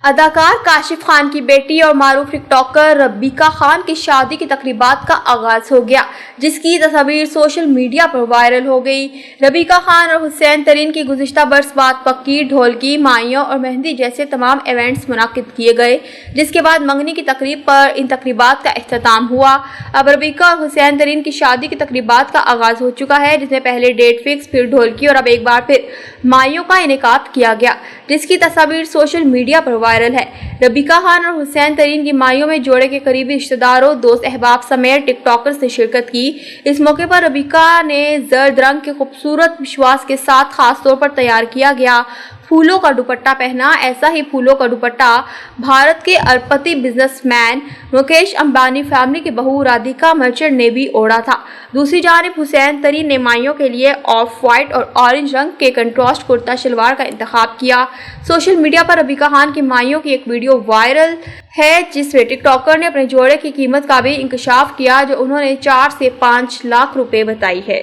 اداکار کاشف خان کی بیٹی اور معروف ٹک ٹاکر ربیکہ خان کی شادی کی تقریبات کا آغاز ہو گیا، جس کی تصاویر سوشل میڈیا پر وائرل ہو گئی۔ ربیکہ خان اور حسین ترین کی گزشتہ برس بعد پکی، ڈھولکی، مائیوں اور مہندی جیسے تمام ایونٹس منعقد کیے گئے، جس کے بعد منگنی کی تقریب پر ان تقریبات کا اختتام ہوا۔ اب ربیکہ اور حسین ترین کی شادی کی تقریبات کا آغاز ہو چکا ہے، جس میں پہلے ڈیٹ فکس، پھر ڈھولکی اور اب ایک بار پھر مائیوں کا انعقاد کیا گیا، جس کی تصاویر سوشل میڈیا پر وائرل ہے۔ ربیکہ خان اور حسین ترین کی مائیوں میں جوڑے کے قریبی رشتہ داروں، دوست احباب سمیت ٹک ٹاکرز نے شرکت کی۔ اس موقع پر ربیکہ نے زرد رنگ کے خوبصورت مشواس کے ساتھ خاص طور پر تیار کیا گیا پھولوں کا دوپٹہ پہنا۔ ایسا ہی پھولوں کا دوپٹہ بھارت کے اربپتی businessman Mukesh Ambani family کی بہو رادھیکا مرچنٹ نے بھی اوڑھا تھا۔ دوسری جانب حسین ترین نے مائیوں کے لیے آف وائٹ اور آرنج رنگ کے کنٹراسٹ کرتا شلوار کا انتخاب کیا۔ سوشل میڈیا پر ربیکہ خان کی مائیوں کی ایک ویڈیو وائرل ہے، جس میں ٹک ٹاکر نے اپنے جوڑے کی قیمت کا بھی انکشاف کیا، جو انہوں نے 4 سے 5 لاکھ روپے بتائی ہے۔